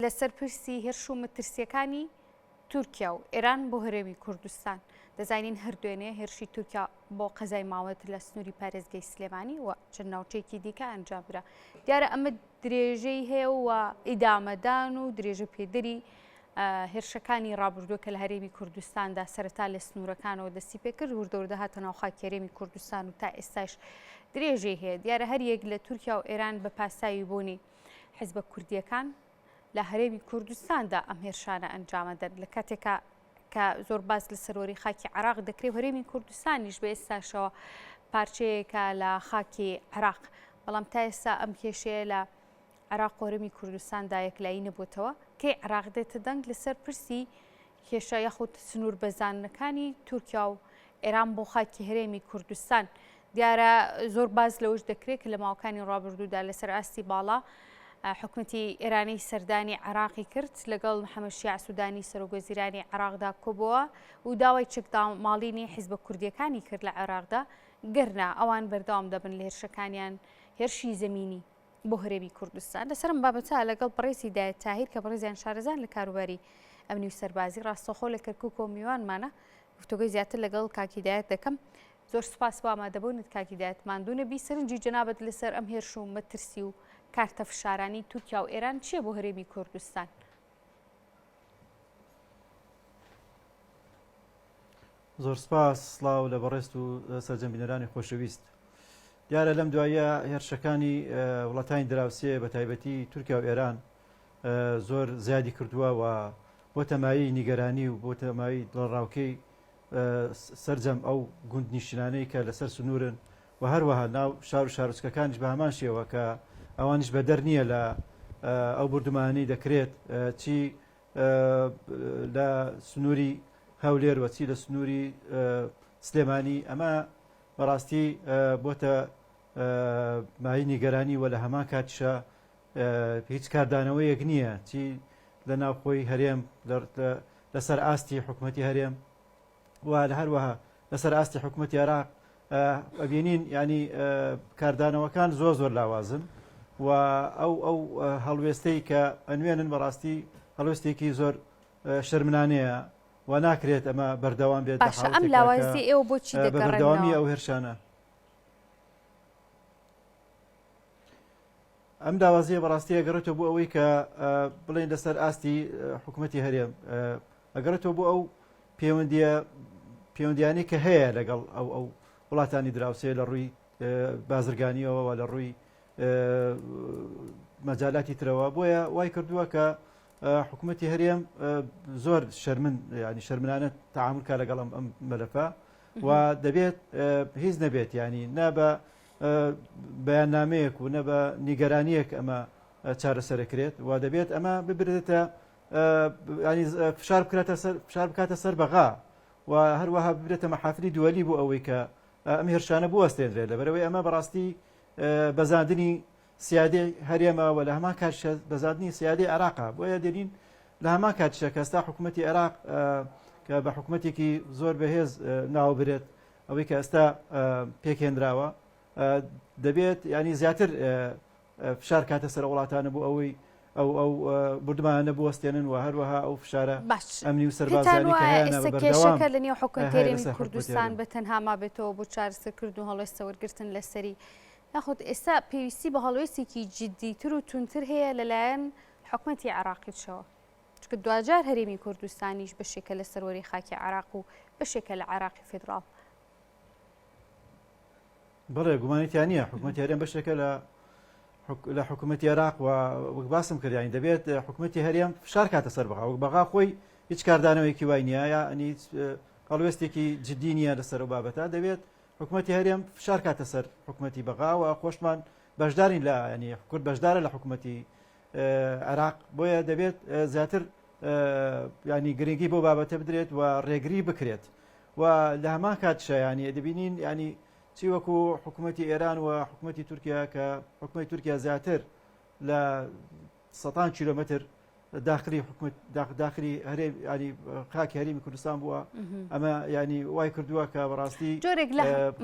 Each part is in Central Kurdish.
لەسەر پرسی هێرش و مەترسیەکانی تورکیا و ئێران بۆ هەرێمی کوردستان دەزانین هەردوێنێ هێرشی تورکیا بۆ قەزای ماوەت لە سنووری پارێزگای سلێمانی و چەند ناوچەیەکی دیکە ئەنجامرا. دیارە ئەمە درێژەی هەیە و ئیدامەدان و درێژە پێدەری هێرشەکانی ڕابردووە کە لە هەرێمی کوردستاندا سەرەتا لە سنوورەکانەوە دەستی پێکرد وردەوردە هاتە ناو خاکی هەرێمی کوردستان و تا ئێستاش درێژەی هەیە. دیارە هەر یەک لە تورکیا و ئێران بە پاساوی بوونی حیزبە کوردیەکان لە هەرێمی کوردستاندا ئەم هێرشانە ئەنجامەدەن لە کاتێکە کە زۆر باز لە سەرۆری خاکی عراق دەکرێت هەرێمی کوردستانیش بە ئێستاشەوە پارچەیەکە لە خاکی عراق، بەڵام تا ئێستا ئەم کێشەیە لە عراق و هەرێمی کوردستاندا یەکلایی نەبووتەوە کەی عراق دێتە دەنگ لەسەر پرسی کێشە یەخود سنوور بەزانەکانی تورکیا و ئێران بۆ خاکی هەرێمی کوردستان. دیارە زۆر باز لەوەش دەکرێت کە لە ماوەکانی ڕابردوودا لەسەر ئاستی باڵا حکومەتی ئێرانی سەردانی عراقی کرد لەگەڵ محەممەد شیع سوودانی سەرۆگۆزیرانی عراقدا کۆبەوە و داوای چەکداماڵینی حیزبە کوردیەکانی کرد لە عێراقدا گەرنا ئەوان بەردەوام دەبن لە هێرشەکانیان هێرشی زەمینی بۆ هەرێمی کوردستان. لەسەرم بابەتە لەگەڵ بەڕێزی هیدایەت تاهیر کە بەڕێزیان شارەزان لە کاروباری ئەمنی و سەربازی ڕاستەخۆ لە کەرکووک و میوانمانە گفتوگۆی زیاتر لەگەڵ کاک هیدایەت دەکەم. زۆر سوپاس بۆ ئامادەبوونت کاک هیدایەت. ماندوو نەبی سەرنجی جەنابەت لەسەر ئەم هێرش و مەترسی و کارتە فشارانی تورکیا و ئێران چییە بۆ هەرێمی کوردستان؟ زۆر سپاس، سڵاو لە بەڕێست و سەرجەمبینەرانی خۆشەویست. دیارە لەم دوایە هێرشەکانی وڵاتانی دراوسێ بە تایبەتی تورکیا و ئێران زۆر زیادی کردووە و بۆ تەمایی نیگەرانی و بۆ تەمایی دڵڕاوکەی سەرجەم ئەو گوندنیشتانەی کە لەسەر سنوورن و هەروەها ناو شار و شارۆچکەکانیش بە هەمان شێوە کە ئەوانش بەدەر نییە لە ئەو بردومانی دەکرێت چی لە سنووری هەولێر و چی لە سنووری سلێمانی. ئەمە بەڕاستی بۆتە مای نیگەرانی و لە هەمان کاتیشە هیچ کاردانەوەیەک نییە چی لە ناوخۆی هەرێم لەسەر ئاستی حکوومەتی هەرێم و لە هەروەها لەسەر ئاستی حکوومەتی عێراق ئەبینین ینی کاردانەوەکان زۆر زۆر لاوازن و ئەو هەڵوێستەی کە ئەنوێنن بەڕاستی هەڵوێستێکی زۆر شەرمنانەیە و ناکرێت ئەمە بەردەوام بێت. ئەم لاوازی ئێوە بۆچی بەردەوامی ئەو هێرشانە ئەم داوازیە بەڕاستی ئەگەڕێتەوە بۆ ئەوەی کە بڵێن لەسەر ئاستی حکوومەتی هەرێم ئەگەڕێتەوە بۆ ئەو پەیوەندیانی کە هەیە لەگەڵ ئەو وڵاتانی دراوسێ لە ڕووی بازرگانیەوە و لە ڕووی مەجالاتی ترەوە. بۆیە وای کردووە کە حکوومەتی هەرێم زۆر ینی شەرمنانە تەعامل کا لەگەڵ ئەم مەلەفە و دەبێت هیچ نەبێت ینی نە بە بەیاننامەیەک و نە بە نیگەرانیەک ئەمە چارەسەرەکرێت و دەبێت ئەمە ببرێتە ینی فشار بکاتە سەر بەغا و هەروەها ببرێتە مەحافلی دووەلی بۆ ئەوەی کە ئەم هێرشانە بوەستێنرێت. لەبەرەوەی ئەمە بەڕاستی بەزاندنی سیادی هەرێمە و لە هەمان کات بەزاندنی سیادی عێراقا. بۆیە دێنین لە هەمان کاتیشە کە ئێستا حکوومەتی عێراق کە بە حکوومەتێکی زۆر بەهێز ناوبرێت ئەوەی کە ئێستا پێکهێنراوە دەبێت ینی زیاتر فشار کاتە سەر وڵاتانە بۆ ئەوەی ئەو بردمانە بوەستێنن و هەروەها ئەو فشارە ئەمنی و سەربازانی کە هەیە کێشەکە لە نێو حکومەتی هەرێمی کوردستان بە تەنها مابێتەوە بۆ چارەسەرکردن و هەڵوێستە وەرگرتن لەسەری یاخود ئێستا پێویستی بە هەڵوێستێکی جددیتر و تونتر هەیە لەلایەن حکومەتی عێراقیشەوە، چونکە دوجار هەرێمی کوردستانیش بەشێکە لە سەرۆری خاکی عێراق و بەشێکە لە عێراقی فێدراڵ. بەڵێ گومانیتیان نییە حکوومەتی هەرێم بەشێکە لە حکوومەتی عێراق و وەک باسم کردیانی دەبێت حکوومەتی هەرێم فشار کاتە سەر بەغا وەک بەغا خۆی هیچ کاردانەوەیکی وای نییە یانی هەڵوێستێکی جددی نییە لەسەر و بابەتە دەبێت حکوومەتی هەرێم فشار کاتە سەر حکوومەتی بەغا و خۆشمان بەشدارین لە ینی کورد بەشدارە لە حکوومەتی عێراق. بۆیە دەبێت زیاتر ینی گرنگی بۆ بابەتە بدرێت و ڕێگری بکرێت و لە هەمان کاتشە ینی دەبینین ینی چی وەکو حکوومەتی ئێران و حکوومەتی تورکیا کە حکوومەتی تورکیا زیاتر لە 100 کیلۆمتر داخلی هەرێم ینی خاکی هەرێمی کوردستان بووە. ئەمە ینی وای کردووە کە بەڕاستی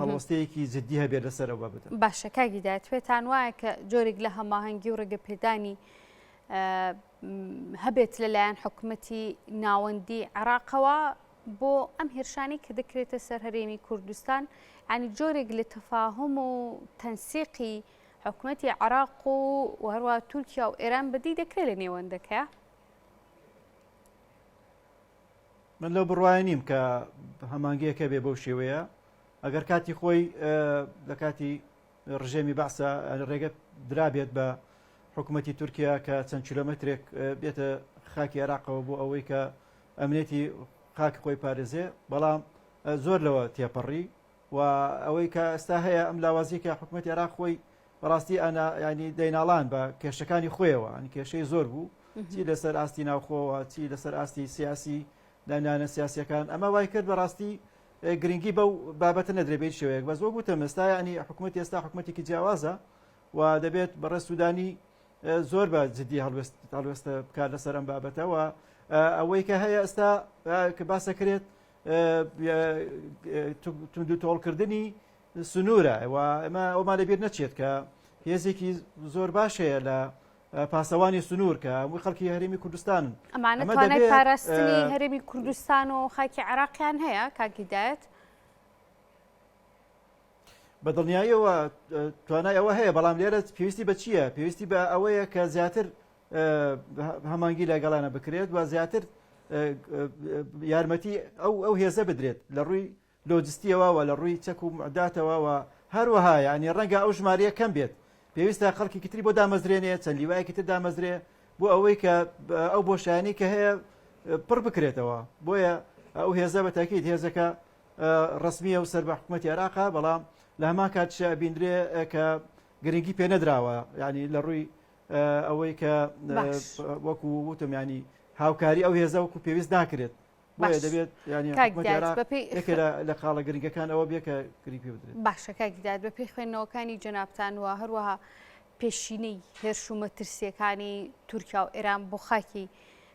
هەڵوەستەیەکی جددی هەبێت لەسەر ئەو بابەتە. باشە کاک هیدایەت پێتان وایە کە جۆرێک لە هەماهەنگی و ڕێگەپێدانی هەبێت لەلایەن حکوومەتی ناوەندی عێراقەوە بۆ ئەم هێرشانی کە دەکرێتە سەر هەرێمی کوردستان، ینی جۆرێک لە تەفاهم و تەنسیقی حکوومەتی عێراق و هەروە تورکیا و ئێران بەدی دەکرێت لە نێوەندەکە. من لەو بڕواایە نیم کە هەمانگەیەکە بێ بەو شێوەیە، ئەگەر کاتی خۆی لە کاتی ڕژێمی بەعسە ڕێگە درابێت بە حکوومەتی تورکیا کە چەند کیلۆمەترێک بێتە خاکی عێراقەوە بۆ ئەوەی کە ئەمنێتی خاکی خۆی پارێزێ، بەڵام زۆر لەوە تێپەڕی و ئەوەی کە ئێستا هەیە ئەم لاوازی کە حکوومەتی عێراق خۆی بەڕاستی ینی دەیناڵان بە کێشەکانی خۆیەوە، ئەنی کێشەی زۆر بوو، چی لەسەر ئاستی ناوخۆوە، چی لەسەر ئاستی سیاسی دانانە سیاسیەکان. ئەمە وای کرد بەڕاستی گرنگی بەو بابەتە نەدرێبێت شێوەیەک بەس بۆ بوتە ئێستا ینی حکوومەتی ئێستا حکوومەتێکی جیاوازە و دەبێت بەڕێ سوودانی زۆر بە جددی هەڵوێستە بکات لەسەر ئەم بابەتەوە. ئەوەی کە هەیە ئێستا کە باسەکرێت توندو تۆڵکردنی سنوورە و ئەمە ئەومان لەبیر نەچێت کە هێزێکی زۆر باش هەیە لە پاسەوانی سنوور کە هەمووی خەڵکی هەرێمی کوردستان ئەمانە توانای پاراستنی هەرێمی کوردستان و خاکی عێراقیان هەیە کاکیدایەت؟ بە دڵنیاییەوە توانای ئەوە هەیە، بەڵام لێرە پێویستی بە چییە؟ پێویستی بە ئەوەیە کە زیاتر هەمانگی لەگەڵانە بکرێت و زیاتر یارمەتی ئەو هێزە بدرێت لە ڕووی لۆجستیەوە و لە ڕووی چەک و معداتەوە و هەروەها ینی ڕەنگە ئەو ژمارەیە کەم بێت، پێویستە خەڵکی کتری بۆ دامەزرێنێ، چەند لیوایەکی تر دامەزرێ بۆ ئەوەی کە ئەو بۆشایانی کە هەیە پڕ بکرێتەوە. بۆیە ئەو هێزە بە تاکید هێزەکە ڕسمیە و سەر بە حکوومەتی عێراقا، بەڵام لە هەمان کاتشە بیندرێ کە گرنگی پێ نەدراوە، ینی لە ڕووی ئەوەی کە وەکو وتم ینی هاوکاری ئەو هێزە وەکو پێویست ناکرێت. بۆیە دەبێت ینی لە خاڵە گرنگەکان ئەوە بێ کە گرنگ پێ بدرێت. باشە کاکیدایەت بە پێی خوێندنەوەکانی جەنابتان وە هەروەها پێشینەی هێرش و مەترسیەکانی تورکیا و ئێران بۆ خاکی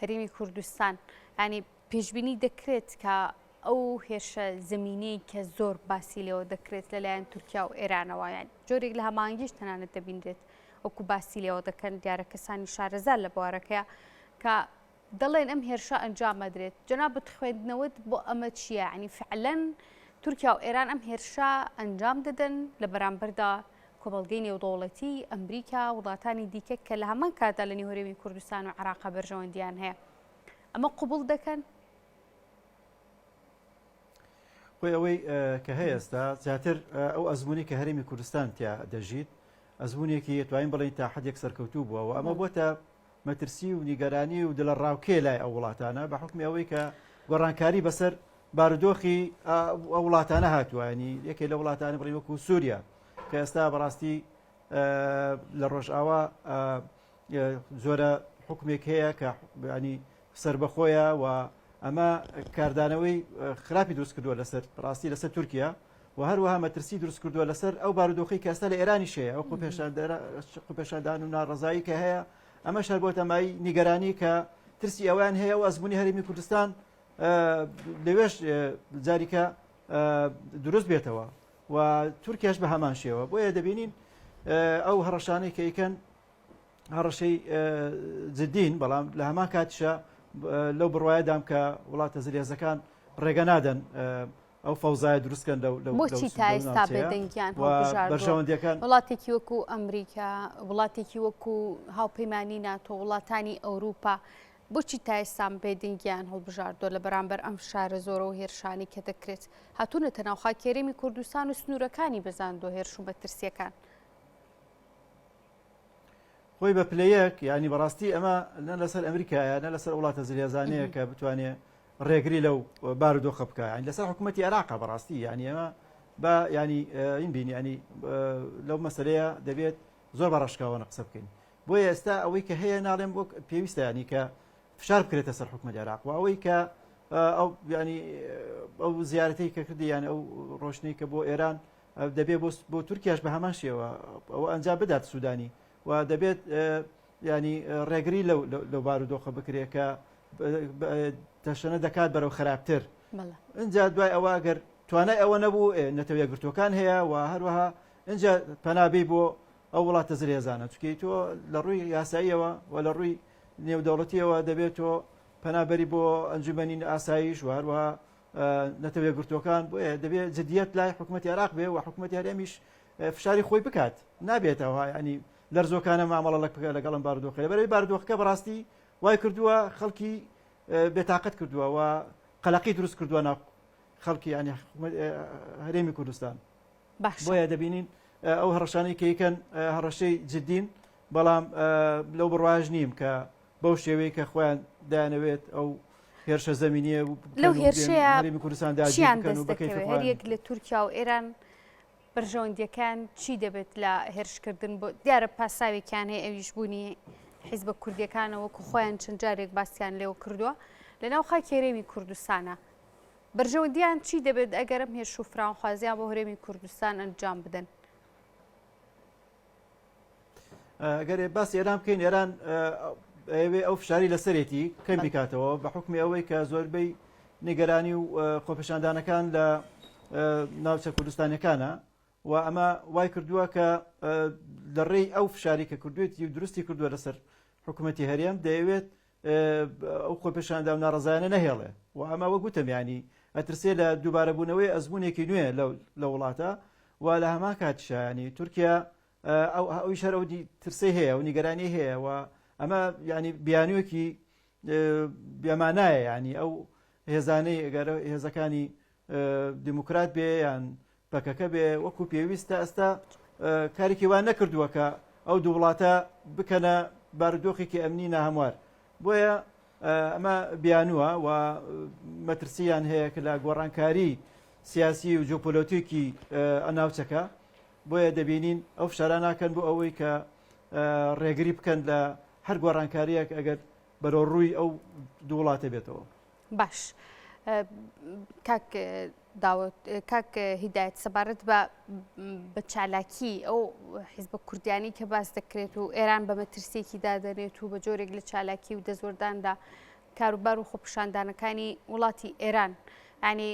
هەرێمی کوردستان، ینی پێشبینی دەکرێت کە ئەو هێرشە زمینەی کە زۆر باسی لەوە دەکرێت لەلایەن تورکیا و ئێرانەوە، یان جۆرێک لە هەمانگیش تەنانەت دەبیندرێت وەکو باسی لەوە دەکەن دیارە کەسانی شارەزار لە بوارەکەیە کە دەڵێن ئەم هێرشە ئەنجامەدرێت. جەنابەت خوێندنەوەت بۆ ئەمە چییە؟ ینی فعلەن تورکیا و ئێران ئەم هێرشە ئەنجام دەدەن لە بەرامبەردا کۆمەڵگەی نێودەوڵەتی ئەمریکا وڵاتانی دیکە کە لە هەمان کاتا لە نێوهەرێمی کوردستان و عێراق بەرژەوەندیان هەیە، ئەمە قبول دەکەن؟ خۆی ئەوەی کە هەیە ئێستا زیاتر ئەو ئەزمموی کە هەرێمی کوردستان تیا دەژیت ئەزمموونێکی توانین بڵین تا حدێک سەرکەوتوو بووە و ئەمە بۆتە مەترسی و نیگەرانی و دلە ڕاوکێ لای ئەو وڵاتانە بە حکمی ئەوەی کە گۆڕانکاری بەسەر بارودۆخی ئەو وڵاتانە هاتووە، ینی یەکێک لە وڵاتانی بڵین وەکو سووریا کە ئێستا بەڕاستی لە ڕۆژئاوا زۆرە حکمێک هەیە کە ینی سربەخۆیە و ئەمە کاردانەوەی خراپی دروست کردووە لەسەر ڕاستی لەسەر تورکیا و هەروەها مەترسی دروست کردووە لەسەر ئەو بارودۆخی کە ئێستا لە ئێرانی شەیە، ئەو خۆپێشاندان و ناڕزایی کە هەیە. ئەمە شەر بۆ تەمای نیگەرانی کە ترسی ئەویان هەیە و ئەزمموی هەرێمی کوردستان لەوێش جاریکە دروست بێتەوە و تورکیاش بە هەمان شێوە. بۆیە دەبینین ئەو هەڕەشانەی کە ئیکەن هەڕەشەی جددین، بەڵام لە هەمان کاتیشە لەو بڕواایەدام کە وڵاتە زلێزەکان ڕێگە نادەن ئەو فەوزایە دروستکەن بۆچی تا ئێستا بێدەنگیان بەرژەوەندیەکان وڵاتێکی وەکو ئەمریکا، وڵاتێکی وەکو هاوپەیمانی ناتۆ، وڵاتانی ئەوروپا بۆچی تا ئێستان بێدەنگیان هەڵبژاردووە لە بەرامبەر ئەم شارە زۆرە و هێرشانی کە دەکرێت هاتوونەتە ناو خاکی هەرێمی کوردستان و سنوورەکانی بەزاندوە هێرش و مەترسیەکان؟ خۆی بە پلەیەک ینی بەڕاستی ئەمە نە لەسەر ئەمریکایە نە لەسەر وڵاتە زلێزانەیە کە بتوانێت ڕێگری لەو بارودۆخە بکە، ینی لەسەر حکوومەتی عێراقا بەڕاستی ینی ئەمە بە ینی این بینی ینی لەو مەسەلەیە دەبێت زۆر بەڕاشکاوانە قسە بکەین. بۆیە ئێستا ئەوەی کە هەیە ناڵێم بۆ پێویستە ینی کە فشار بکرێتە سەر حکوومەتی عێراق و ئەوەی کە ئەو ینی ئەو زیارەتەی کە کردی یان ئەو ڕۆشنەی کە بۆ ئێران دەبێت بۆ تورکیاش بە هەمان شێوە ئەوە ئەنجام بدات سوودانی و دەبێت ینی ڕێگری لەو بارودۆخە بکرێت کە تەشەنە دەکات بەرەو خراپتر. اینجا دوای ئەوە ئەگەر توانای ئەوە نەبوو نەتەوە یەکگرتوەکان هەیە و هەروەها اینجا پەنابەی بۆ ئەو وڵاتە زرێزانە چکەی تۆ لە ڕووی یاساییەوە و لە ڕووی نێودەوڵەتیەوە دەبێت تۆ پەنابەری بۆ ئەنجومەنی ئاساییش و هەروەها نەتەوێت گرتوەکان بۆیە دەبێت جدیەت لای حکوومەتی عێراق بێ و حکوومەتی هەرێمیش فشاری خۆی بکات نابێتەوە ینی لەرزۆکانە مامەڵە لەگەڵم بارودۆخی لەبەرەوەی بارودۆخەکە بەڕاستی وای کردووە خەڵکی بێتاقەت کردووە و قەلەقی دروست کردووە ناو خەڵکی ینی هەرێمی کوردستان بۆیە دەبینین ئەو هەڕەشانەی کەیکەن هەڕەشەی جدین بەڵام لەو بڕواژ نیم کە بەو شێوەیە کە خۆیان دایانەوێت ئەو هێرشە زەمینیە لەو هێرشەیە کوردستان چیان دەست دەکەوێت هەریەک لە تورکیا و ئێران بەرژەوەندیەکان چی دەبێت لە هێرشکردن بۆ دیارە پاساوێکیان هەیە ئەویش بوونی حیزبە کوردیەکانەوەکو خۆیان چەند جارێک باسییان لێوە کردووە لەناو خاکی هەرێمی کوردستانە بەرژەوەندیان چی دەبێت ئەگەرم هێرش و فراوانخوازیان بۆ هەرێمی کوردستان ئەنجام بدەن ئەگەر باسی ئێران بکەین ئێران ئەوێ ئەو فشاری لەسەرێتی کەم بکاتەوە بە حکمی ئەوەی کە زۆربەی نیگەرانی و خۆپێشاندانەکان لە ناوچە کوردستانەکانە و ئەمە وای کردووە کە لە ڕێی ئەو فشاری کە کردوێتی و دروستی کردووە لەسەر حکوومەتی هەرێم دەیەوێت ئەو خۆپێشاندا و ناڕزایانە نەهێڵێ و ئەمە وە گوتم ینی ئەترسێ لە دووبارەبوونەوەی ئەزمونێکی نوێ لە وڵاتە و لە هەمان کاتیشانی تورکیا ئەوی شەر ئەو ترسی هەیە و نیگەرانی هەیە و ئەمە ینی بیانوێکی بێمانایە ینی ئەو هێزانەی ئەگەر هێزەکانی دیموکرات بێ یان پەکەکە بێ وەکو پێویستە ئەستا کارێکی وان نەکردووە کە ئەو دوو وڵاتە بکەنە بارودۆخێکی ئەمنی ناهەموار بۆیە ئەمە بیانووە و مەترسیان هەیە کە لە گۆڕانکاری سیاسی و جۆپۆلۆتیکی ئەناوچەکە بۆیە دەبینین ئەو فشارە ناکەن بۆ ئەوەی کە ڕێگری بکەن لە هەر گۆڕانکاریەک ئەگەر بەرەو ڕووی ئەو دوو وڵاتە بێتەوە باش کاک هیدایەت سەبارەت بە چالاکی ئەو حیزبە کوردیانی کە باس دەکرێت و ئێران بە مەترسێکی دادەنێت و بە جۆرێک لە چالاکی و دەزۆرداندا کاروبار و خۆپیشاندانەکانی وڵاتی ئێران ینی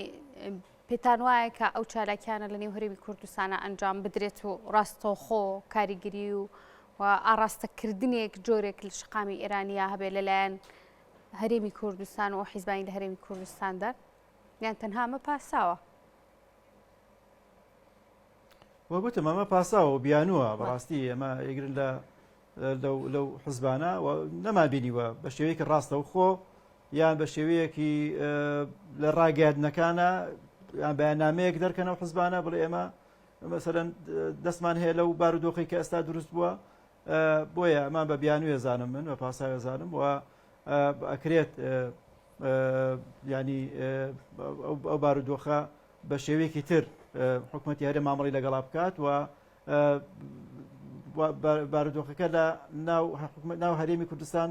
پێتان وایە کە ئەو چالاکیانە لە نێو هەرێمی کوردستانە ئەنجام بدرێت و ڕاستەوخۆ کاریگەری و ئاراستەکردنێک جۆرێک لە شقامی ئێرانیا هەبێت لەلایەن هەرێمی کوردستان و حیزبانی لە هەرێمی کوردستاندا یان تەنها ئەمە پاساوە وەگوتم ئەمە پاساوە و بیانووە بەڕاستی ئەمە ئەگرن لەو حزبانە و نەمابینیوە بە شێوەیەکی ڕاستەوخۆ یان بە شێوەیەکی لە ڕاگەاندنەکانە یان بەیاننامەیەک دەرکەنە و حزبانە بڵێ ئێمە مەسەلەن دەستمان هەیە لەو بارودۆخی کە ئێستا دروست بووە بۆیە ئەمان بە بیانوێ زانم من بە پاساوێ زانم و ئەکرێت ینی ئەو بارودۆخە بە شێوەیەکی تر حکوومەتی هەرێم مامەڵی لەگەڵا بکات و بارودۆخەکە لە ناو هەرێمی کوردستان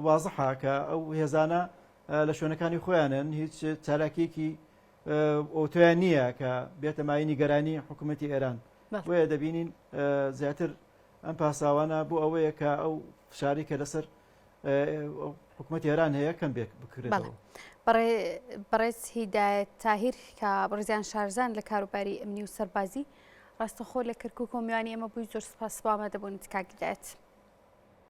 وازەحا کە ئەو هێزانە لە شوێنەکانی خۆیانن هیچ چالاکیەکی ئۆتۆیان نییە کە بێتە مای نیگەرانی حکوومەتی ئێران بۆیە دەبینین زیاتر ئەم پاساوانە بۆ ئەوەیە کە ئەو فشاری کە لەسەر حکوومەتی ئێران هەیە کەم بکرێتەوە بەڕێز هیدایەت تاهیر کە بڕزیان شارزان لە کاروباری ئەمنی و سەربازی ڕاستەخۆ لە کەرکووک و میوانی ئەمە بووی زۆر سپاس بۆ ئامادەبوونیت کاک هیدایەت